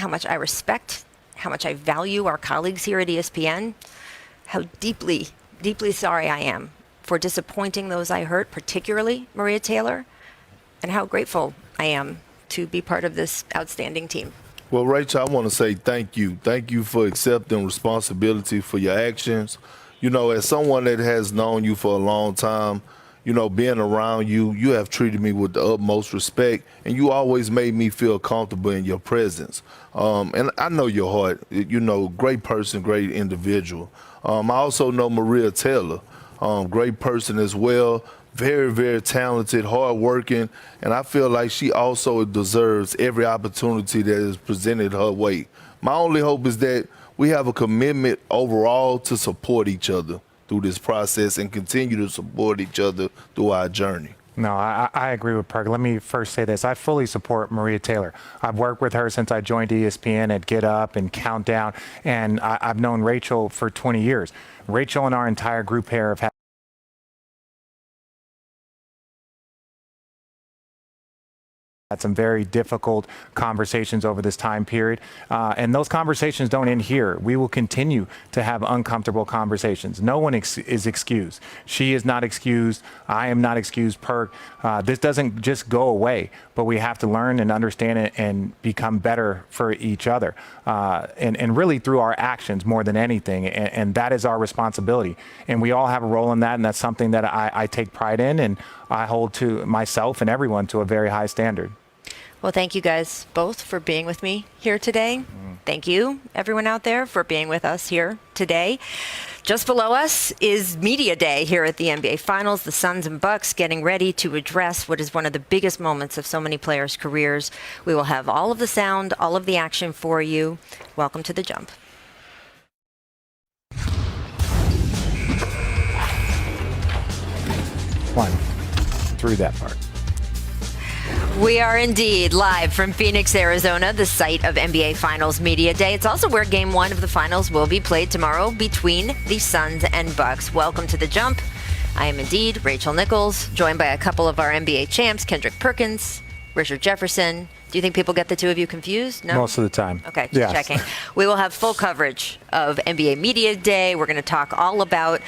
how much I respect, how much I value our colleagues here at ESPN, how deeply, deeply sorry I am for disappointing those I hurt, particularly Maria Taylor, and how grateful I am to be part of this outstanding team. Well, Rachel, I want to say thank you. Thank you for accepting responsibility for your actions. You know, as someone that has known you for a long time, you know, being around you, you have treated me with the utmost respect, and you always made me feel comfortable in your presence. And I know your heart. You know, great person, great individual. I also know Maria Taylor, great person as well. Very, very talented, hardworking, and I feel like she also deserves every opportunity that is presented her way. My only hope is that we have a commitment overall to support each other through this process and continue to support each other through our journey. No, I agree with Perk. Let me first say this. I fully support Maria Taylor. I've worked with her since I joined ESPN at Get Up and Countdown, and I've known Rachel for 20 years. Rachel and our entire group here have had some very difficult conversations over this time period. And those conversations don't end here. We will continue to have uncomfortable conversations. No one is excused. She is not excused. I am not excused. Perk. This doesn't just go away, but we have to learn and understand it and become better for each other. And really through our actions more than anything. And that is our responsibility. And we all have a role in that. And that's something that I take pride in. And I hold to myself and everyone to a very high standard. Well, thank you guys both for being with me here today. Thank you, everyone out there, for being with us here today. Just below us is Media Day here at the NBA Finals. The Suns and Bucks getting ready to address what is one of the biggest moments of so many players' careers. We will have all of the sound, all of the action for you. Welcome to The Jump. One, through that part. We are indeed live from Phoenix, Arizona, the site of NBA Finals Media Day. It's also where Game 1 of the Finals will be played tomorrow between the Suns and Bucks. Welcome to The Jump. I am indeed Rachel Nichols, joined by a couple of our NBA champs, Kendrick Perkins, Richard Jefferson. Do you think people get the two of you confused? No? Most of the time. Okay, just checking. We will have full coverage of NBA Media Day. We're going to talk all about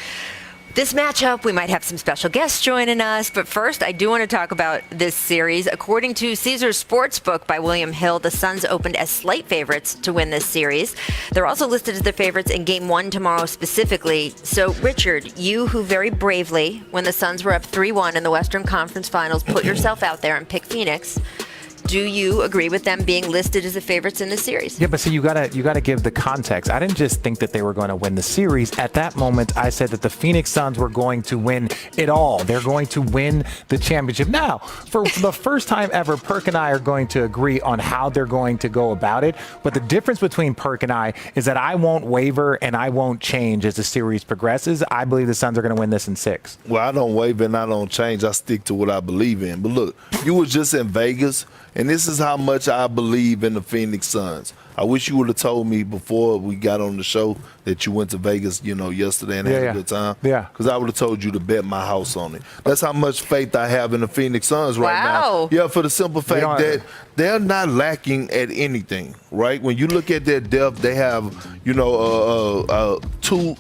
this matchup. We might have some special guests joining us, but first I do want to talk about this series. According to Caesars Sportsbook by William Hill, the Suns opened as slight favorites to win this series. They're also listed as the favorites in Game 1 tomorrow specifically. So, Richard, you who very bravely, when the Suns were up 3-1 in the Western Conference Finals, put yourself out there and picked Phoenix. Do you agree with them being listed as the favorites in the series? Yeah, but see, you gotta give the context. I didn't just think that they were going to win the series. At that moment, I said that the Phoenix Suns were going to win it all. They're going to win the championship. Now, for the first time ever, Perk and I are going to agree on how they're going to go about it. But the difference between Perk and I is that I won't waver and I won't change as the series progresses. I believe the Suns are going to win this in 6. Well, I don't waver and I don't change. I stick to what I believe in. But look, you were just in Vegas, and this is how much I believe in the Phoenix Suns. I wish you would have told me before we got on the show that you went to Vegas, you know, yesterday and had a good time. Yeah. Because I would have told you to bet my house on it. That's how much faith I have in the Phoenix Suns right now. Yeah, for the simple fact that they're not lacking at anything, right? When you look at their depth, they have, you know, two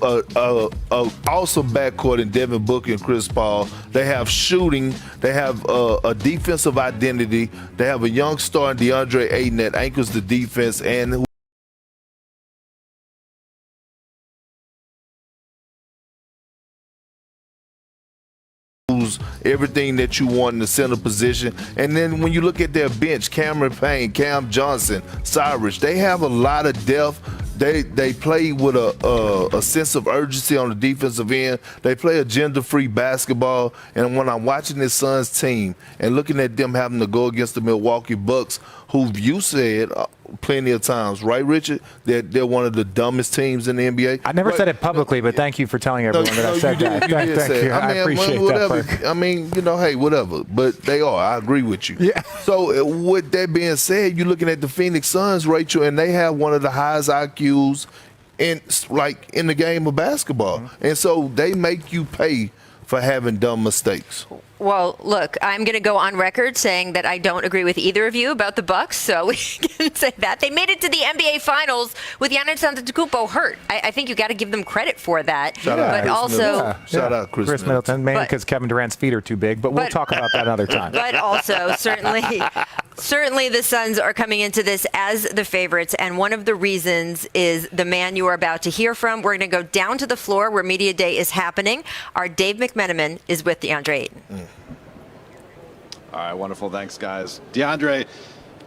awesome backcourt in Devin Booker and Chris Paul. They have shooting. They have a defensive identity. They have a young star in DeAndre Ayton that anchors the defense and everything that you want in the center position. And then when you look at their bench, Cameron Payne, Cam Johnson, Cyrus, they have a lot of depth. They play with a sense of urgency on the defensive end. They play agenda-free basketball. And when I'm watching this Suns team and looking at them having to go against the Milwaukee Bucks, who you said plenty of times, right, Richard, that they're one of the dumbest teams in the NBA. I never said it publicly, but thank you for telling everyone that I said that. Thank you. I appreciate that. I mean, you know, hey, whatever. But they are. I agree with you. Yeah. So with that being said, you're looking at the Phoenix Suns, Rachel, and they have one of the highest IQs in the game of basketball. And so they make you pay for having dumb mistakes. Well, look, I'm going to go on record saying that I don't agree with either of you about the Bucks, so we can say that. They made it to the NBA Finals with Giannis Antetokounmpo hurt. I think you got to give them credit for that. Shout out but Chris also, Middleton. Shout out Chris Middleton, mainly But- because Kevin Durant's feet are too big, but we'll talk about that another time. but also certainly the Suns are coming into this as the favorites, and one of the reasons is the man you are about to hear from. We're going to go down to the floor where Media Day is happening. Our Dave McMenamin is with DeAndre Ayton. All right, wonderful. Thanks, guys. DeAndre,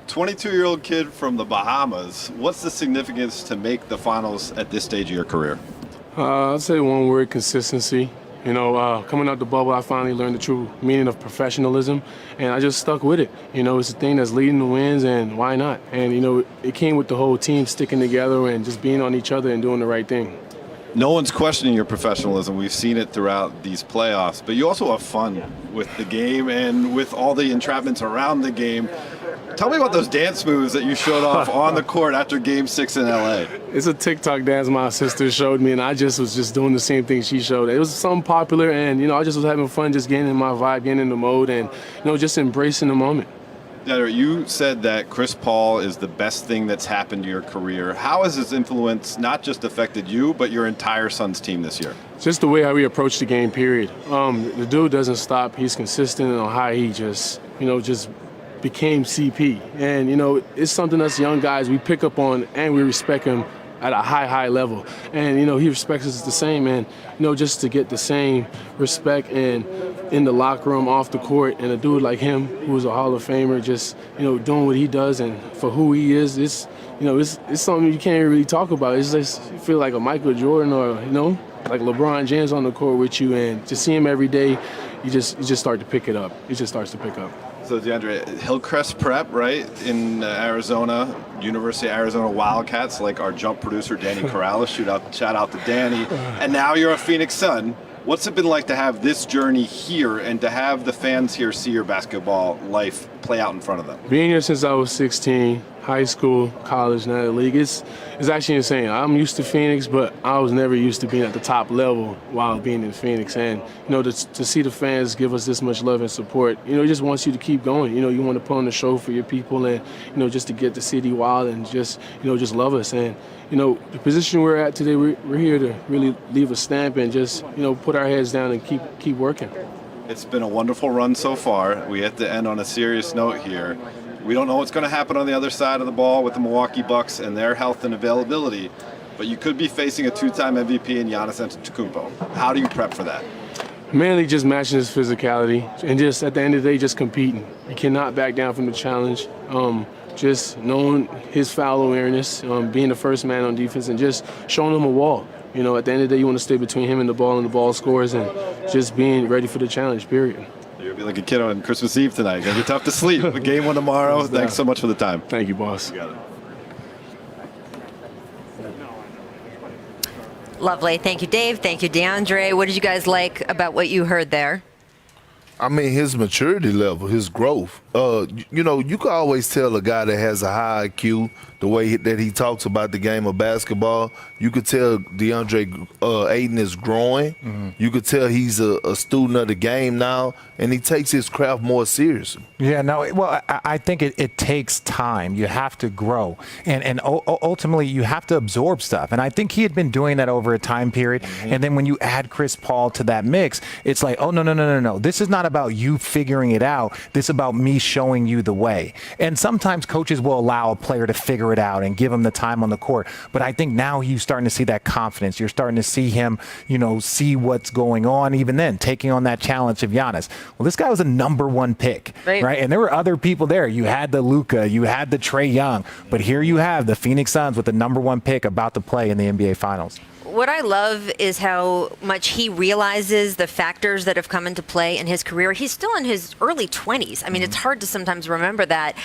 22-year-old kid from the Bahamas. What's the significance to make the finals at this stage of your career? I'd say one word: consistency. Coming out the bubble, I finally learned the true meaning of professionalism, and I just stuck with it. It's a thing that's leading the wins, and why not? And, it came with the whole team sticking together and just being on each other and doing the right thing. No one's questioning your professionalism. We've seen it throughout these playoffs, but you also have fun with the game and with all the entrapments around the game. Tell me about those dance moves that you showed off on the court after Game 6 in LA. It's a TikTok dance my sister showed me, and I just was just doing the same thing she showed. It was something popular, and, I just was having fun, just getting in my vibe, getting in the mode, and, just embracing the moment. You said that Chris Paul is the best thing that's happened to your career. How has his influence not just affected you, but your entire Suns team this year? Just the way how we approach the game, period. The dude doesn't stop. He's consistent on how he just became CP. And, it's something us young guys, we pick up on and we respect him at a high level. And, he respects us the same. And, just to get the same respect and in the locker room, off the court, and a dude like him, who's a Hall of Famer, just, doing what he does and for who he is, it's something you can't really talk about. It's just, you feel like a Michael Jordan or, like LeBron James on the court with you, and to see him every day, you just start to pick it up. It just starts to pick up. So DeAndre, Hillcrest Prep, right, in Arizona, University of Arizona Wildcats, like our jump producer, Danny Corrales. Shout out to Danny. And now you're a Phoenix Sun. What's it been like to have this journey here and to have the fans here see your basketball life play out in front of them? Being here since I was 16, high school, college, now the league, it's actually insane. I'm used to Phoenix, but I was never used to being at the top level while being in Phoenix. And, to see the fans give us this much love and support, it just wants you to keep going. You want to put on a show for your people and, just to get the city wild and just love us. And, the position we're at today, we're here to really leave a stamp and just, put our heads down and keep working. It's been a wonderful run so far. We have to end on a serious note here. We don't know what's going to happen on the other side of the ball with the Milwaukee Bucks and their health and availability, but you could be facing a two-time MVP in Giannis Antetokounmpo. How do you prep for that? Mainly just matching his physicality and just at the end of the day, just competing. You cannot back down from the challenge. Just knowing his foul awareness, being the first man on defense, and just showing him a wall. At the end of the day, you want to stay between him and the ball scores, and just being ready for the challenge, period. You're going to be like a kid on Christmas Eve tonight. Going to be tough to sleep. A game one tomorrow. Thanks so much for the time. Thank you, boss. You got it. Lovely. Thank you, Dave. Thank you, DeAndre. What did you guys like about what you heard there? I mean, his maturity level, his growth. You can always tell a guy that has a high IQ, the way that he talks about the game of basketball. You could tell DeAndre Ayton is growing. Mm-hmm. You could tell he's a student of the game now, and he takes his craft more seriously. Yeah, no, well, I think it takes time. You have to grow. And ultimately, you have to absorb stuff. And I think he had been doing that over a time period. Mm-hmm. And then when you add Chris Paul to that mix, it's like, oh, no. This is not about you figuring it out. This is about me showing you the way. And sometimes coaches will allow a player to figure it out and give him the time on the court. But I think now you're starting to see that confidence. You're starting to see him, see what's going on. Even then, taking on that challenge of Giannis. Well, this guy was a #1 pick, right? And there were other people there. You had the Luka, you had the Trae Young, but here you have the Phoenix Suns with the #1 pick about to play in the NBA Finals. What I love is how much he realizes the factors that have come into play in his career. He's still in his early 20s. I mean, it's hard to sometimes remember that.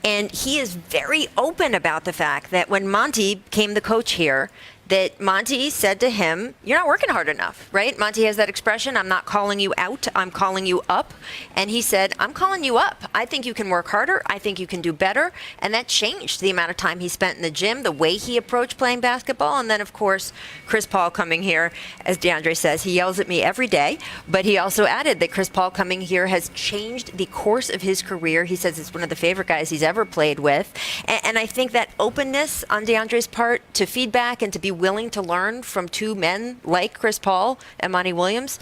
And he is very open about the fact that when Monty became the coach here, that Monty said to him, "You're not working hard enough," right? Monty has that expression, "I'm not calling you out, I'm calling you up." And he said, "I'm calling you up. I think you can work harder. I think you can do better." And that changed the amount of time he spent in the gym, the way he approached playing basketball. And then, of course, Chris Paul coming here, as DeAndre says, he yells at me every day. But he also added that Chris Paul coming here has changed the course of his career. He says it's one of the favorite guys he's ever played with. And I think that openness on DeAndre's part to feedback and to be willing to learn from two men like Chris Paul and Monty Williams,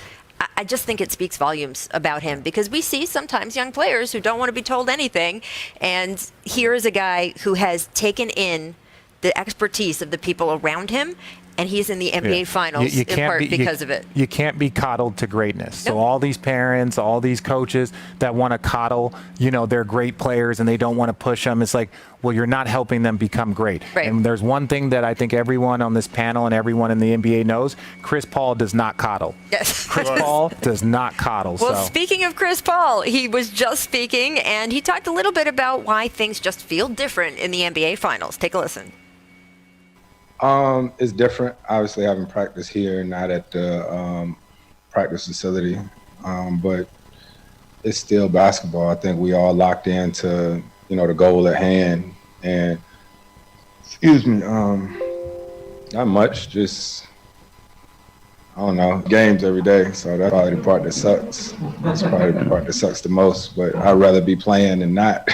I just think it speaks volumes about him, because we see sometimes young players who don't want to be told anything. And here is a guy who has taken in the expertise of the people around him, and he's in the NBA Finals in part because of it. You can't be coddled to greatness. Nope. So all these parents, all these coaches that want to coddle, they're great players and they don't want to push them. It's like, well, you're not helping them become great. Right. And there's one thing that I think everyone on this panel and everyone in the NBA knows: Chris Paul does not coddle. Yes. Chris Paul does not coddle. Well, speaking of Chris Paul, he was just speaking, and he talked a little bit about why things just feel different in the NBA Finals. Take a listen. It's different. Obviously, having practice here, not at the practice facility, but it's still basketball. I think we all locked into, the goal at hand. And, not much, just, I don't know, games every day. So that's probably the part that sucks. That's probably the part that sucks the most. But I'd rather be playing than not.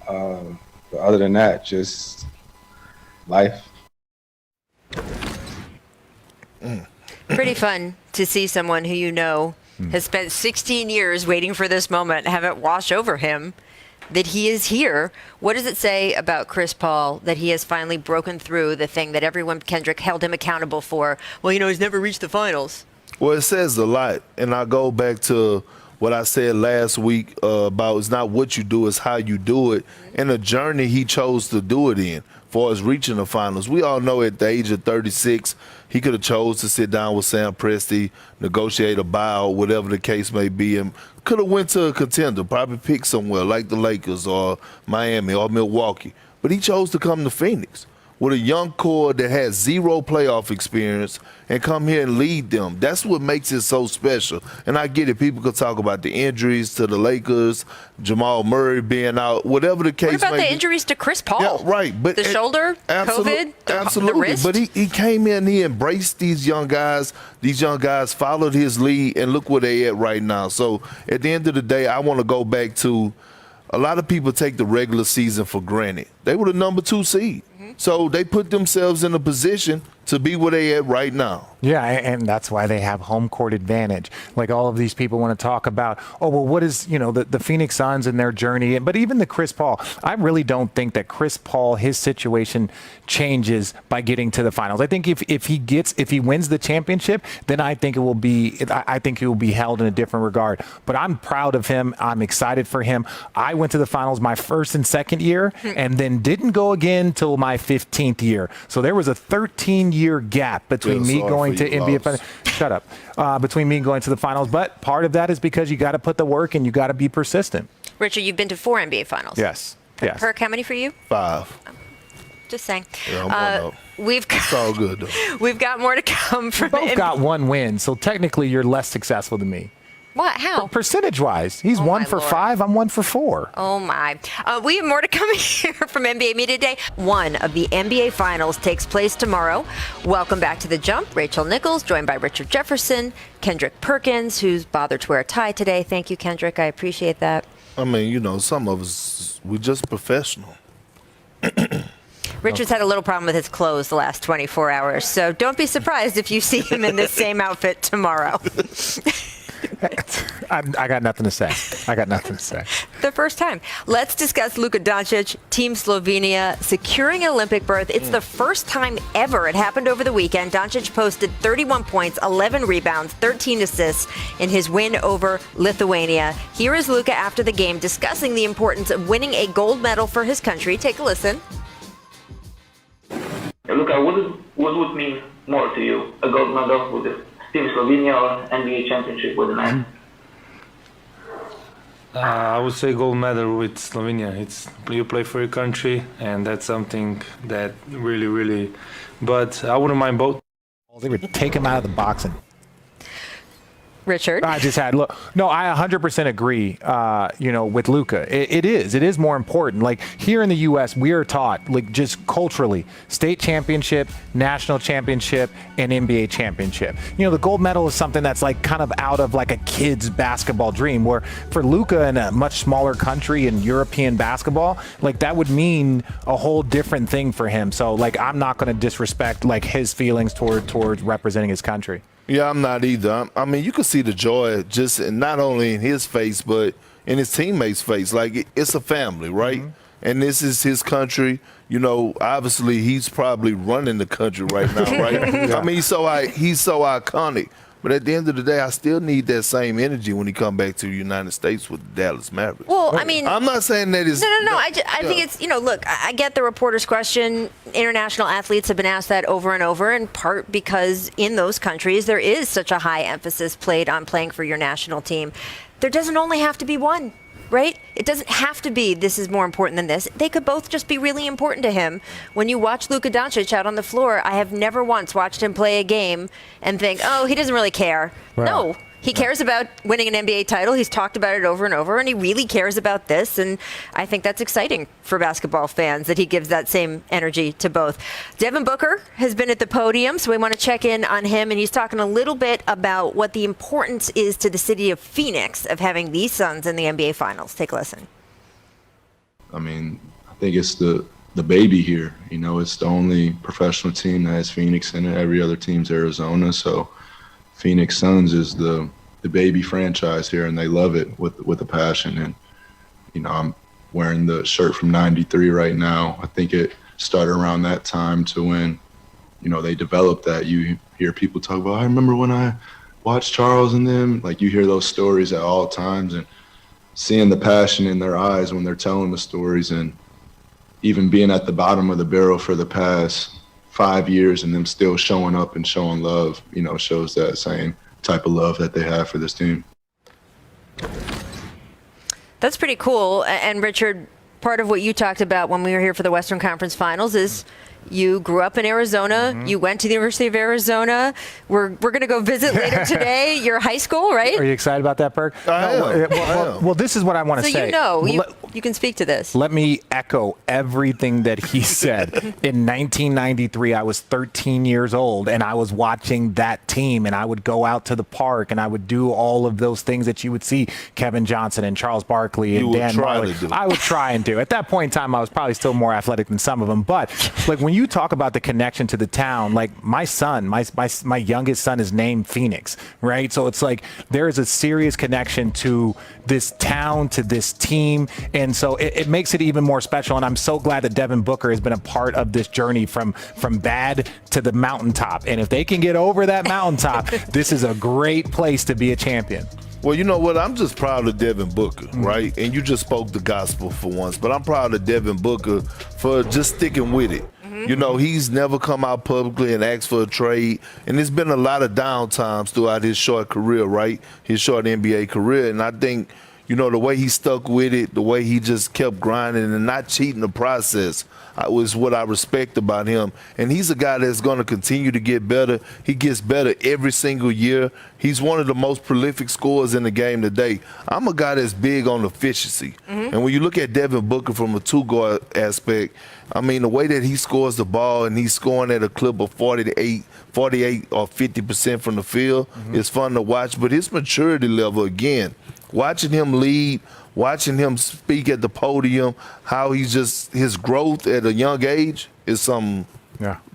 But other than that, just life. Pretty fun to see someone who has spent 16 years waiting for this moment, have it wash over him, that he is here. What does it say about Chris Paul that he has finally broken through the thing that everyone, Kendrick, held him accountable for? Well, he's never reached the finals. Well, it says a lot, and I go back to what I said last week about it's not what you do, it's how you do it, and the journey he chose to do it in. Far as reaching the finals, we all know at the age of 36, he could have chose to sit down with Sam Presti, negotiate a buyout, whatever the case may be, and could have went to a contender, probably picked somewhere like the Lakers or Miami or Milwaukee. But he chose to come to Phoenix with a young core that has zero playoff experience and come here and lead them. That's what makes it so special. And I get it. People could talk about the injuries to the Lakers, Jamal Murray being out, whatever the case may be. What about the injuries to Chris Paul? Yeah, right. But the shoulder, COVID, absolutely. the wrist? But he came in, he embraced these young guys. These young guys followed his lead, and look where they at right now. So at the end of the day, I want to go back to a lot of people take the regular season for granted. They were the number 2 seed. So they put themselves in a position to be where they at right now. Yeah, and that's why they have home court advantage. Like all of these people want to talk about, what is, the Phoenix Suns and their journey. But even the Chris Paul, I really don't think that Chris Paul, his situation changes by getting to the finals. I think if he wins the championship, then I think he will be held in a different regard. But I'm proud of him. I'm excited for him. I went to the finals my first and second year and then didn't go again till my 15th year. So there was a 13-year gap between me going to NBA Finals. Shut up. Between me going to the finals. But part of that is because you got to put the work and you got to be persistent. Richard, you've been to 4 NBA Finals. Yes. Perk, how many for you? 5. Just saying. Yeah, I'm one We've got, It's all good, though. We've got more to come from Both got 1 win, so technically you're less successful than me. What? How? Percentage-wise, he's 1 for 5. I'm 1 for 4. Oh, my. We have more to come here from NBA Media Day. One of the NBA Finals takes place tomorrow. Welcome back to The Jump. Rachel Nichols, joined by Richard Jefferson, Kendrick Perkins, who's bothered to wear a tie today. Thank you, Kendrick. I appreciate that. I mean, some of us, we're just professional. Richard's had a little problem with his clothes the last 24 hours, so don't be surprised if you see him in the same outfit tomorrow. I got nothing to say. The first time. Let's discuss Luka Doncic, Team Slovenia, securing an Olympic berth. It's the first time ever. It happened over the weekend. Doncic posted 31 points, 11 rebounds, 13 assists in his win over Lithuania. Here is Luka after the game discussing the importance of winning a gold medal for his country. Take a listen. Luka, what would mean more to you, a gold medal with the Team Slovenia or NBA championship with the men? I would say gold medal with Slovenia. It's you play for your country, and that's something that really. But I wouldn't mind both. They would take him out of the boxing. Richard? I just had look. No, I 100% agree. With Luka, it is more important. Like here in the U.S., we are taught like just culturally, state championship, national championship, and NBA championship. The gold medal is something that's like kind of out of like a kid's basketball dream. Where for Luka in a much smaller country in European basketball, like that would mean a whole different thing for him. So like I'm not going to disrespect like his feelings towards representing his country. Yeah, I'm not either. I mean, you can see the joy just not only in his face, but in his teammates' face. Like, it's a family, right? Mm-hmm. And this is his country. Obviously, he's probably running the country right now, right? Yeah. I mean, he's so iconic. But at the end of the day, I still need that same energy when he come back to the United States with the Dallas Mavericks. Well, I mean, I'm not saying that it's no. I think it's look, I get the reporter's question. International athletes have been asked that over and over, in part because in those countries there is such a high emphasis played on playing for your national team. There doesn't only have to be one. Right? It doesn't have to be this is more important than this. They could both just be really important to him. When you watch Luka Doncic out on the floor, I have never once watched him play a game and think, oh, he doesn't really care. Right. No. He cares about winning an NBA title. He's talked about it over and over, and he really cares about this. And I think that's exciting for basketball fans that he gives that same energy to both. Devin Booker has been at the podium, so we want to check in on him. And he's talking a little bit about what the importance is to the city of Phoenix of having these Suns in the NBA Finals. Take a listen. I mean, I think it's the baby here. It's the only professional team that has Phoenix in it. Every other team's Arizona, so Phoenix Suns is the baby franchise here, and they love it with a passion. And I'm wearing the shirt from '93 right now. I think it started around that time to when they developed that. You hear people talk about, I remember when I watched Charles and them. Like you hear those stories at all times, and seeing the passion in their eyes when they're telling the stories, and even being at the bottom of the barrel for the past 5 years and them still showing up and showing love, shows that same type of love that they have for this team. That's pretty cool. And Richard, part of what you talked about when we were here for the Western Conference Finals is you grew up in Arizona. Mm-hmm. You went to the University of Arizona. We're going to go visit later today your high school, right? Are you excited about that, Perk? Well, this is what I want to say. You can speak to this. Let me echo everything that he said. In 1993, I was 13 years old, and I was watching that team, and I would go out to the park, and I would do all of those things that you would see Kevin Johnson and Charles Barkley and Dan Marley. I would try and do. At that point in time, I was probably still more athletic than some of them. But like when you talk about the connection to the town, like my son, my youngest son is named Phoenix, right? So it's like there is a serious connection to this town, to this team. And so it makes it even more special. And I'm so glad that Devin Booker has been a part of this journey from bad to the mountaintop. And if they can get over that mountaintop, this is a great place to be a champion. Well, you know what? I'm just proud of Devin Booker, right? And you just spoke the gospel for once. But I'm proud of Devin Booker for just sticking with it. He's never come out publicly and asked for a trade. And there's been a lot of downtimes throughout his short career, right? His short NBA career. And I think, the way he stuck with it, the way he just kept grinding and not cheating the process was what I respect about him. And he's a guy that's going to continue to get better. He gets better every single year. He's one of the most prolific scorers in the game today. I'm a guy that's big on efficiency. Mm-hmm. And when you look at Devin Booker from a two-guard aspect, I mean, the way that he scores the ball and he's scoring at a clip of 48 or 50% from the field is fun to watch. But his maturity level, again, watching him lead, watching him speak at the podium, how his growth at a young age is something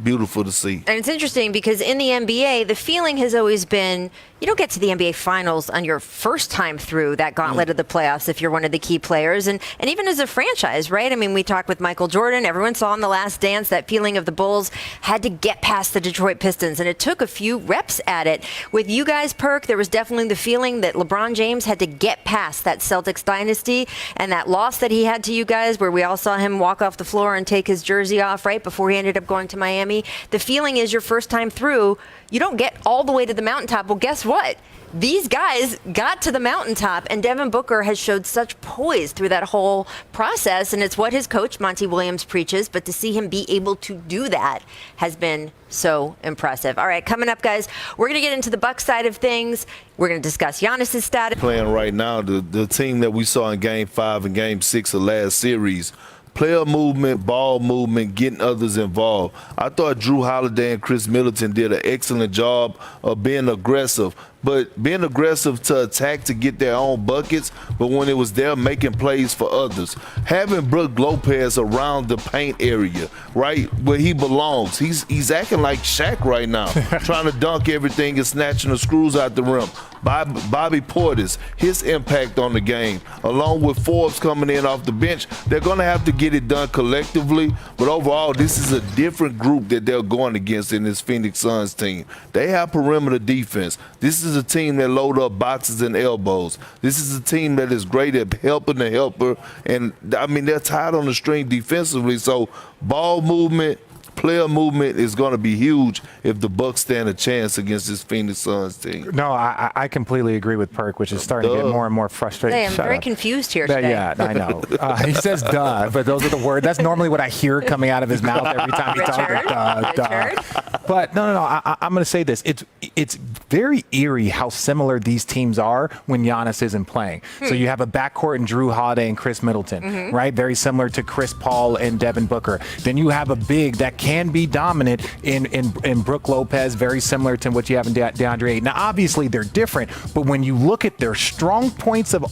beautiful to see. And it's interesting because in the NBA, the feeling has always been you don't get to the NBA Finals on your first time through that gauntlet of the playoffs if you're one of the key players. And even as a franchise, right? I mean, we talked with Michael Jordan. Everyone saw in The Last Dance that feeling of the Bulls had to get past the Detroit Pistons. And it took a few reps at it. With you guys, Perk, there was definitely the feeling that LeBron James had to get past that Celtics dynasty and that loss that he had to you guys where we all saw him walk off the floor and take his jersey off right before he ended up going to Miami. The feeling is your first time through, you don't get all the way to the mountaintop. Well, guess what? These guys got to the mountaintop, and Devin Booker has showed such poise through that whole process, and it's what his coach, Monty Williams, preaches, but to see him be able to do that has been so impressive. All right, coming up, guys, we're going to get into the Bucks side of things. We're going to discuss Giannis' status. Playing right now, the team that we saw in Game 5 and Game 6 of last series, player movement, ball movement, getting others involved. I thought Drew Holiday and Chris Middleton did an excellent job of being aggressive, but being aggressive to attack to get their own buckets, but when it was there making plays for others. Having Brook Lopez around the paint area, right, where he belongs. He's acting like Shaq right now, trying to dunk everything and snatching the screws out the rim. Bobby Portis, his impact on the game, along with Forbes coming in off the bench, they're going to have to get it done collectively. But overall, this is a different group that they're going against in this Phoenix Suns team. They have perimeter defense. This is a team that load up boxes and elbows. This is a team that is great at helping the helper. And, I mean, they're tied on the string defensively. So ball movement, player movement is going to be huge if the Bucks stand a chance against this Phoenix Suns team. No, I completely agree with Perk, which is starting to get more and more frustrated. Hey, I'm very confused here today. Yeah, I know. He says duh, but those are the words. That's normally what I hear coming out of his mouth every time he talks. Duh. But no. I'm going to say this. It's very eerie how similar these teams are when Giannis isn't playing. So you have a backcourt in Drew Holiday and Chris Middleton, right? Very similar to Chris Paul and Devin Booker. Then you have a big that can be dominant in Brook Lopez, very similar to what you have in DeAndre Ayton. Now, obviously, they're different, but when you look at their strong points of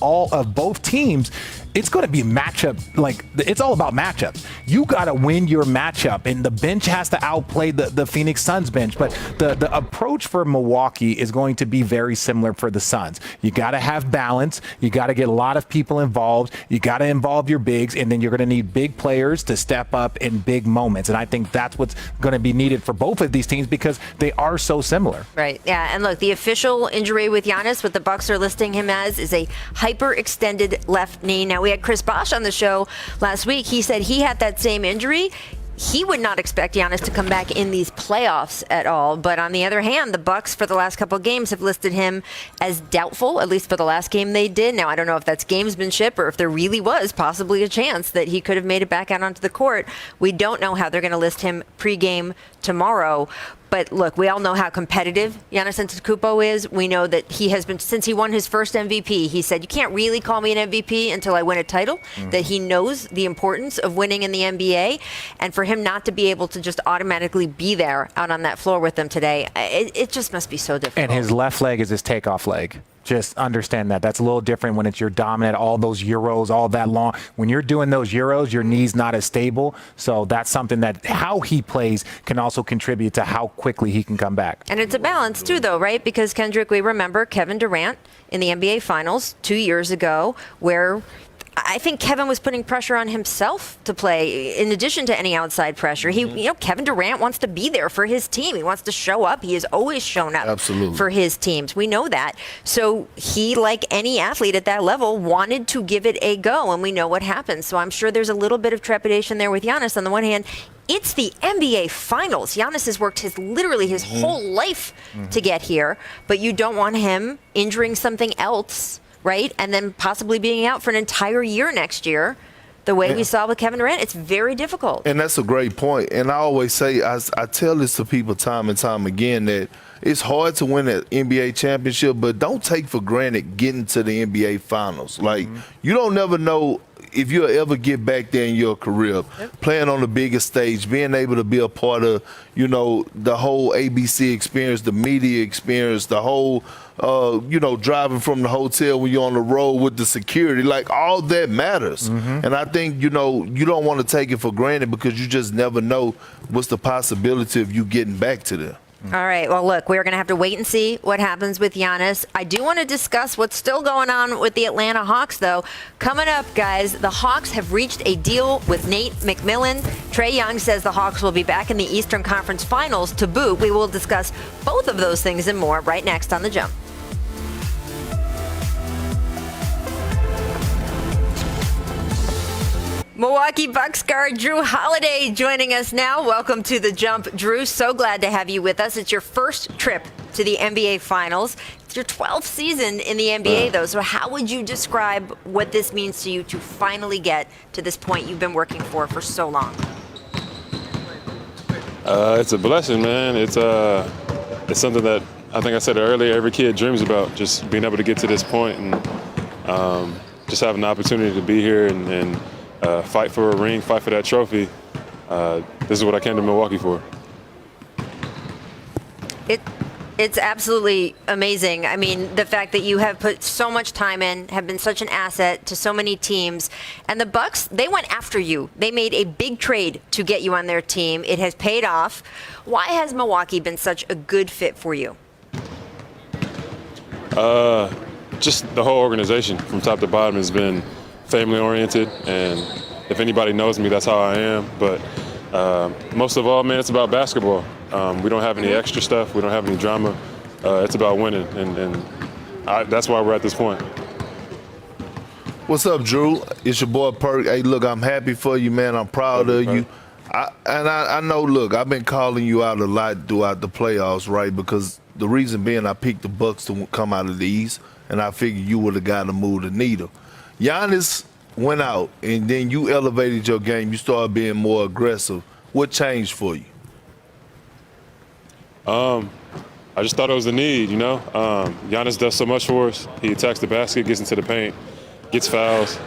both teams, it's going to be matchup. Like, it's all about matchups. You got to win your matchup, and the bench has to outplay the Phoenix Suns bench. But the approach for Milwaukee is going to be very similar for the Suns. You got to have balance. You got to get a lot of people involved. You got to involve your bigs, and then you're going to need big players to step up in big moments. And I think that's what's going to be needed for both of these teams because they are so similar. Right. Yeah. And look, the official injury with Giannis, what the Bucks are listing him as, is a hyperextended left knee. Now, we had Chris Bosh on the show last week. He said he had that same injury. He would not expect Giannis to come back in these playoffs at all. But on the other hand, the Bucks for the last couple of games have listed him as doubtful, at least for the last game they did. Now, I don't know if that's gamesmanship or if there really was possibly a chance that he could have made it back out onto the court. We don't know how they're going to list him pregame tomorrow. But look, we all know how competitive Giannis Antetokounmpo is. We know that he has been, since he won his first MVP, he said, you can't really call me an MVP until I win a title, that he knows the importance of winning in the NBA. And for him not to be able to just automatically be there out on that floor with them today, it just must be so difficult. And his left leg is his takeoff leg. Just understand that. That's a little different when it's your dominant, all those Euros, all that long. When you're doing those Euros, your knee's not as stable. So that's something that how he plays can also contribute to how quickly he can come back. And it's a balance too, though, right? Because, Kendrick, we remember Kevin Durant in the NBA Finals 2 years ago, where I think Kevin was putting pressure on himself to play in addition to any outside pressure. Kevin Durant wants to be there for his team. He wants to show up. He has always shown up for his teams. We know that. So he, like any athlete at that level, wanted to give it a go, and we know what happens. So I'm sure there's a little bit of trepidation there with Giannis. On the one hand, it's the NBA Finals. Giannis has worked literally his whole life to get here, but you don't want him injuring something else, right? And then possibly being out for an entire year next year, the way we saw with Kevin Durant. It's very difficult. And that's a great point. And I always say, I tell this to people time and time again, that it's hard to win an NBA championship, but don't take for granted getting to the NBA Finals. Like, you don't never know if you'll ever get back there in your career, playing on the biggest stage, being able to be a part of, the whole ABC experience, the media experience, the whole, driving from the hotel when you're on the road with the security, like all that matters. And I think, you don't want to take it for granted because you just never know what's the possibility of you getting back to there. All right. Well, look, we're going to have to wait and see what happens with Giannis. I do want to discuss what's still going on with the Atlanta Hawks, though. Coming up, guys, the Hawks have reached a deal with Nate McMillan. Trae Young says the Hawks will be back in the Eastern Conference Finals to boot. We will discuss both of those things and more right next on The Jump. Milwaukee Bucks guard Drew Holiday joining us now. Welcome to the Jump, Drew. So glad to have you with us. It's your first trip to the NBA Finals. It's your 12th season in the NBA, though. So how would you describe what this means to you to finally get to this point you've been working for so long? It's a blessing, man. It's something that I think I said earlier, every kid dreams about, just being able to get to this point and just having the opportunity to be here and fight for a ring, fight for that trophy. This is what I came to Milwaukee for. It's absolutely amazing. I mean, the fact that you have put so much time in, have been such an asset to so many teams. And the Bucks, they went after you. They made a big trade to get you on their team. It has paid off. Why has Milwaukee been such a good fit for you? Just the whole organization from top to bottom has been family oriented, and if anybody knows me, that's how I am. But most of all, man, it's about basketball. We don't have any extra stuff. We don't have any drama. It's about winning, and that's why we're at this point. What's up, Drew? It's your boy Perk. Hey, look, I'm happy for you, man. I'm proud of you. I know, look, I've been calling you out a lot throughout the playoffs, right? Because the reason being I picked the Bucks to come out of the East, and I figured you would have got to move the needle. Giannis went out, and then you elevated your game. You started being more aggressive. What changed for you? I just thought it was the need, you know. Giannis does so much for us. He attacks the basket, gets into the paint, gets fouls.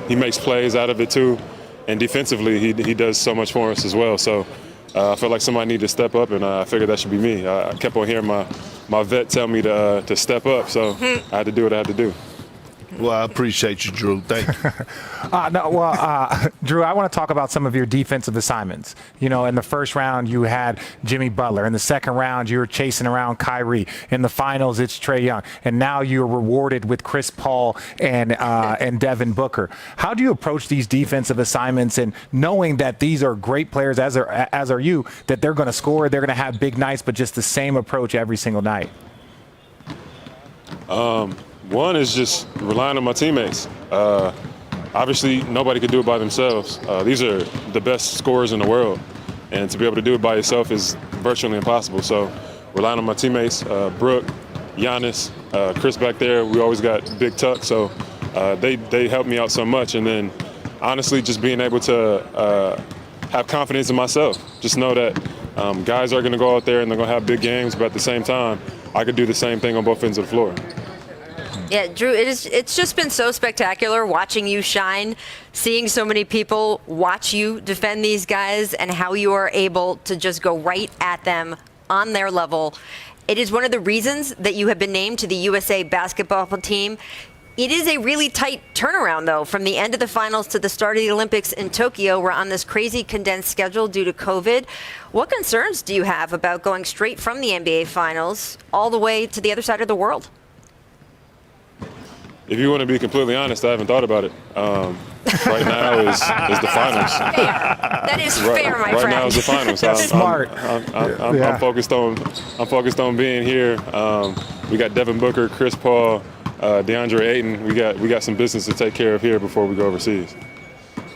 He makes plays out of it too. And defensively, he does so much for us as well. So I felt like somebody needed to step up, and I figured that should be me. I kept on hearing my vet tell me to step up, so I had to do what I had to do. Well, I appreciate you, Drew. Thank you. Drew, I want to talk about some of your defensive assignments. You know, in the first round, you had Jimmy Butler. In the second round, you were chasing around Kyrie. In the finals, it's Trae Young. And now you're rewarded with Chris Paul and Devin Booker. How do you approach these defensive assignments, and knowing that these are great players, as are you, that they're going to score, they're going to have big nights, but just the same approach every single night? One is just relying on my teammates. Obviously, nobody can do it by themselves. These are the best scorers in the world, and to be able to do it by yourself is virtually impossible. So relying on my teammates, Brooke, Giannis, Chris back there, we always got Big Tuck, so they help me out so much. And then, honestly, just being able to have confidence in myself. Just know that guys are going to go out there and they're going to have big games, but at the same time, I could do the same thing on both ends of the floor. Yeah, Drew, it's just been so spectacular watching you shine, seeing so many people watch you defend these guys, and how you are able to just go right at them on their level. It is one of the reasons that you have been named to the USA basketball team. It is a really tight turnaround, though, from the end of the finals to the start of the Olympics in Tokyo. We're on this crazy condensed schedule due to COVID. What concerns do you have about going straight from the NBA finals all the way to the other side of the world? If you want to be completely honest, I haven't thought about it. Right now is the finals. Fair. That is fair, my friend. Right now is the finals. Smart. I'm focused on being here. We got Devin Booker, Chris Paul, DeAndre Ayton. We got some business to take care of here before we go overseas.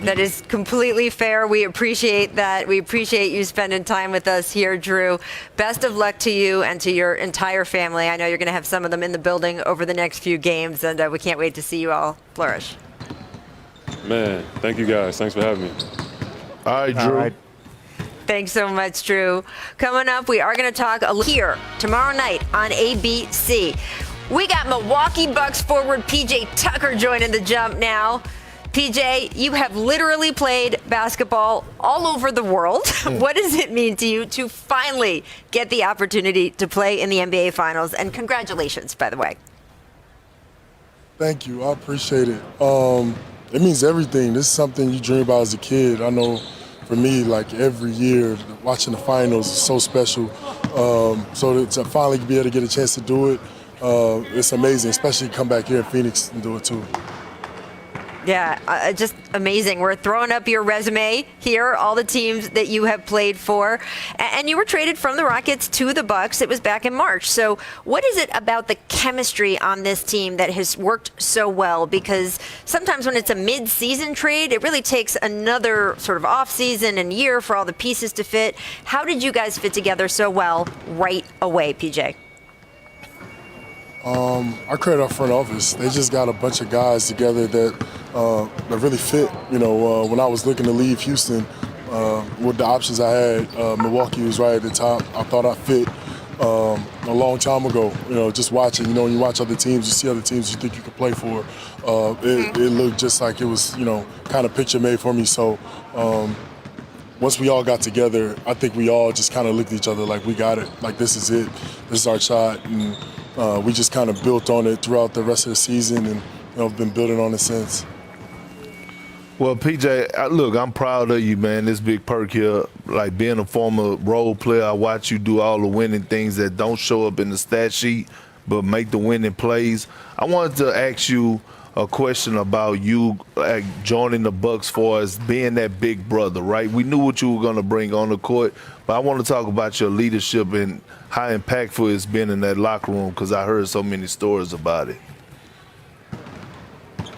That is completely fair. We appreciate that. We appreciate you spending time with us here, Drew. Best of luck to you and to your entire family. I know you're going to have some of them in the building over the next few games, and we can't wait to see you all flourish. Man, thank you guys. Thanks for having me. All right, Drew. All right. Thanks so much, Drew. Coming up, we are going to talk here tomorrow night on ABC. We got Milwaukee Bucks forward PJ Tucker joining the Jump now. PJ, you have literally played basketball all over the world. What does it mean to you to finally get the opportunity to play in the NBA Finals? And congratulations, by the way. Thank you. I appreciate it. It means everything. This is something you dream about as a kid. I know for me, like every year, watching the finals is so special. So to finally be able to get a chance to do it, it's amazing, especially come back here in Phoenix and do it too. Yeah, just amazing. We're throwing up your resume here, all the teams that you have played for. And you were traded from the Rockets to the Bucks. It was back in March. So what is it about the chemistry on this team that has worked so well? Because sometimes when it's a mid-season trade, it really takes another sort of off-season and year for all the pieces to fit. How did you guys fit together so well right away, PJ? I credit our front office. They just got a bunch of guys together that really fit. You know, when I was looking to leave Houston, with the options I had, Milwaukee was right at the top. I thought I fit a long time ago. You know, just watching. You know, when you watch other teams, you see other teams you think you could play for. It looked just like it was, you know, kind of picture made for me. So once we all got together, I think we all just kind of looked at each other like, we got it. Like, this is it. This is our shot. And we just kind of built on it throughout the rest of the season, and you know, been building on it since. Well, PJ, look, I'm proud of you, man. This big perk here, like being a former role player, I watch you do all the winning things that don't show up in the stat sheet, but make the winning plays. I wanted to ask you a question about you joining the Bucks for as being that big brother, right? We knew what you were going to bring on the court, but I want to talk about your leadership and how impactful it's been in that locker room, because I heard so many stories about it.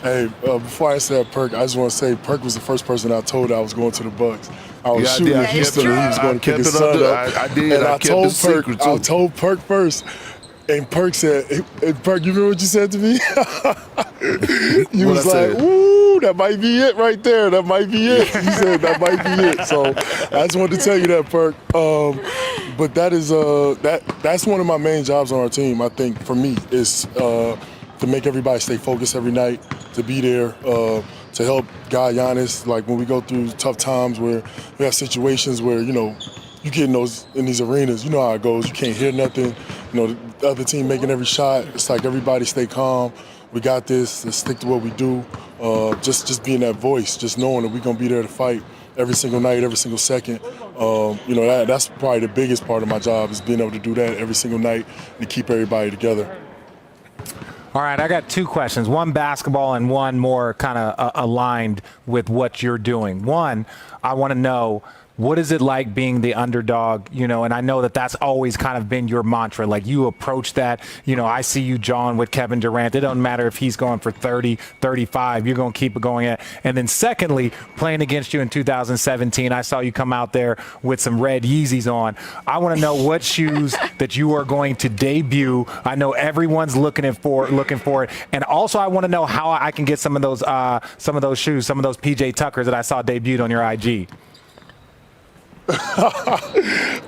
Hey, before I answer that, Perk, I just want to say Perk was the first person I told I was going to the Bucks. I was shooting in Houston and he was going to kick his son up. I did. And I kept the secret too. I told Perk first. And Perk said, hey, Perk, you remember what you said to me? You was like, ooh, that might be it right there. That might be it. You said that might be it. So I just wanted to tell you that, Perk. But that is that's one of my main jobs on our team, I think, for me, is to make everybody stay focused every night, to be there, to help guy Giannis. Like when we go through tough times where we have situations where, you know, you get in these arenas, you know how it goes. You can't hear nothing. You know, the other team making every shot. It's like everybody stay calm. We got this. Let's stick to what we do. Just being that voice, just knowing that we're gonna be there to fight every single night, every single second. You know, that's probably the biggest part of my job, is being able to do that every single night and to keep everybody together. All right, I got two questions, one basketball and one more kind of aligned with what you're doing. One, I want to know, what is it like being the underdog, you know, and I know that that's always kind of been your mantra, like you approach that, you know, I see you, John, with Kevin Durant. It doesn't matter if he's going for 30, 35, you're going to keep it going at. And then secondly, playing against you in 2017, I saw you come out there with some red Yeezys on. I want to know what shoes that you are going to debut. I know everyone's looking for it. And also I want to know how I can get some of those shoes, some of those PJ Tuckers that I saw debuted on your IG.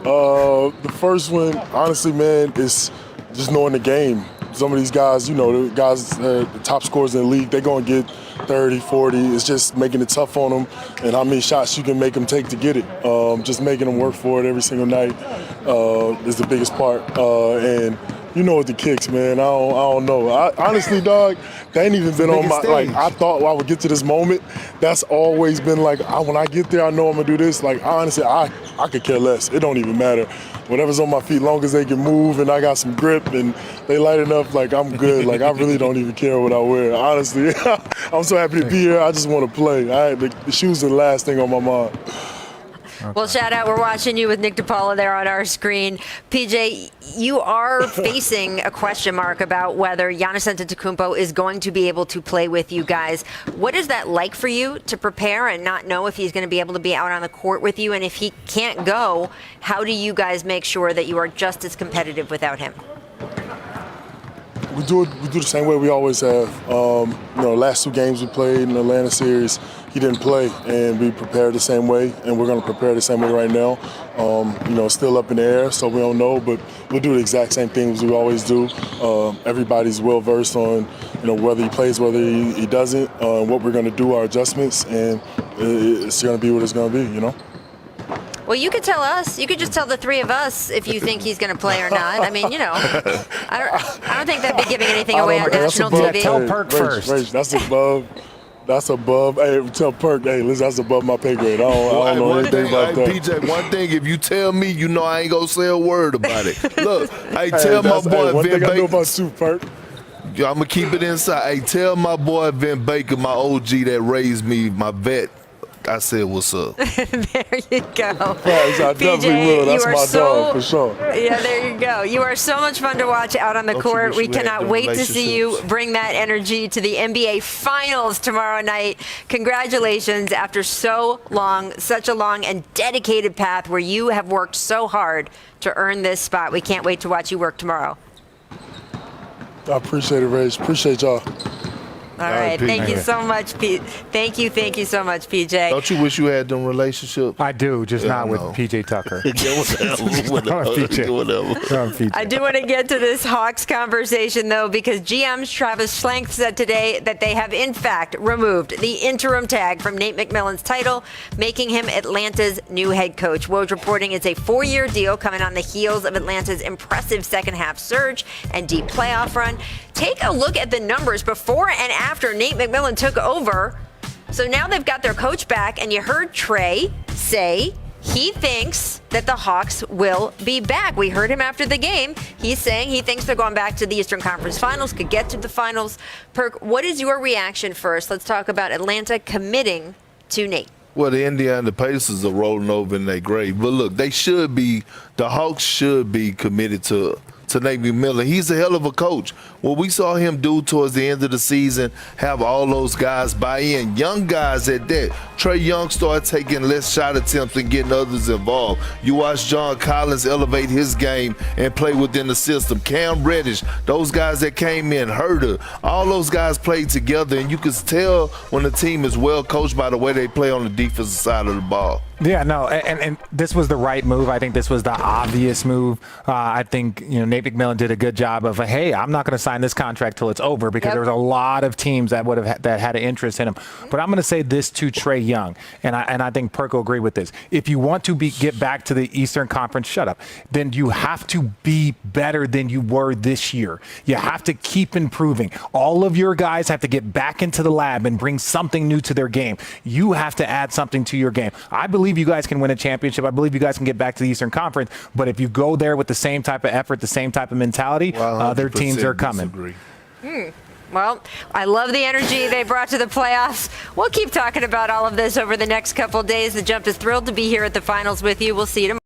The first one, honestly, man, is just knowing the game. Some of these guys, you know, the guys, the top scorers in the league, they're going to get 30, 40. It's just making it tough on them and how many shots you can make them take to get it. Just making them work for it every single night is the biggest part. And you know what the kicks, man. I don't know. Honestly, dog, they ain't even been on my, like, I thought I would get to this moment. That's always been like, when I get there, I know I'm going to do this. Like, honestly, I could care less. It don't even matter. Whatever's on my feet, long as they can move and I got some grip and they light it up, like, I'm good. Like, I really don't even care what I wear. Honestly, I'm so happy to be here. I just want to play. The shoes are the last thing on my mind. Okay. Well, shout out. We're watching you with Nick DiPaolo there on our screen. PJ, you are facing a question mark about whether Giannis Antetokounmpo is going to be able to play with you guys. What is that like for you to prepare and not know if he's going to be able to be out on the court with you? And if he can't go, how do you guys make sure that you are just as competitive without him? We do the same way we always have. You know, last two games we played in the Atlanta series, he didn't play, and we prepared the same way, and we're going to prepare the same way right now. You know, still up in the air, so we don't know, but we'll do the exact same things we always do. Everybody's well versed on, you know, whether he plays, whether he doesn't, what we're going to do, our adjustments, and it's going to be what it's going to be, you know. Well, you could tell us. You could just tell the three of us if you think he's going to play or not. I mean, you know, I don't think that'd be giving anything away on national TV. Tell Perk first. Rach, that's above. Hey, tell Perk, hey, listen, that's above my pay grade. I don't know anything about that. PJ, one thing, if you tell me, you know I ain't going to say a word about it. Look, tell my boy. One thing I know about you, Perk. I'm going to keep it inside. Hey, tell my boy Vin Baker, my OG that raised me, my vet, I said, what's up? There you go. Facts, I definitely will. That's my dog, for sure. Yeah, there you go. You are so much fun to watch out on the Don't you court. wish We we had cannot them wait to see you relationships? bring that energy to the NBA Finals tomorrow night. Congratulations after so long, such a long and dedicated path where you have worked so hard to earn this spot. We can't wait to watch you work tomorrow. I appreciate it, Rage. Appreciate y'all. All right. Thank you so much, Pete. Thank you so much, PJ. Don't you wish you had them relationships? I do, just Yeah, not I with know. PJ Tucker. Whatever. I do want to get to this Hawks conversation, though, because GM's Travis Schlenk said today that they have, in fact, removed the interim tag from Nate McMillan's title, making him Atlanta's new head coach. Woj reporting it's a 4-year deal coming on the heels of Atlanta's impressive second-half surge and deep playoff run. Take a look at the numbers before and after Nate McMillan took over. So now they've got their coach back, and you heard Trey say he thinks that the Hawks will be back. We heard him after the game. He's saying he thinks they're going back to the Eastern Conference Finals, could get to the finals. Perk, what is your reaction first? Let's talk about Atlanta committing to Nate. Well, the Indiana Pacers are rolling over in their grave. But look, the Hawks should be committed to Nate McMillan. He's a hell of a coach. What we saw him do towards the end of the season, have all those guys buy in, young guys at that. Trey Young started taking less shot attempts and getting others involved. You watch John Collins elevate his game and play within the system. Cam Reddish, those guys that came in, Herter, all those guys played together, and you can tell when the team is well coached by the way they play on the defensive side of the ball. Yeah, no, and this was the right move. I think this was the obvious move. I think Nate McMillan did a good job of, hey, I'm not going to sign this contract till it's over, because there was a lot of teams that would have that had an interest in him. But I'm going to say this to Trey Young, and I think Perk will agree with this. If you want to get back to the Eastern Conference, then you have to be better than you were this year. You have to keep improving. All of your guys have to get back into the lab and bring something new to their game. You have to add something to your game. I believe you guys can win a championship. I believe you guys can get back to the Eastern Conference. But if you go there with the same type of effort, the same type of mentality, other teams are coming. Well, I love the energy they brought to the playoffs. We'll keep talking about all of this over the next couple of days. The Jump is thrilled to be here at the finals with you. We'll see you tomorrow.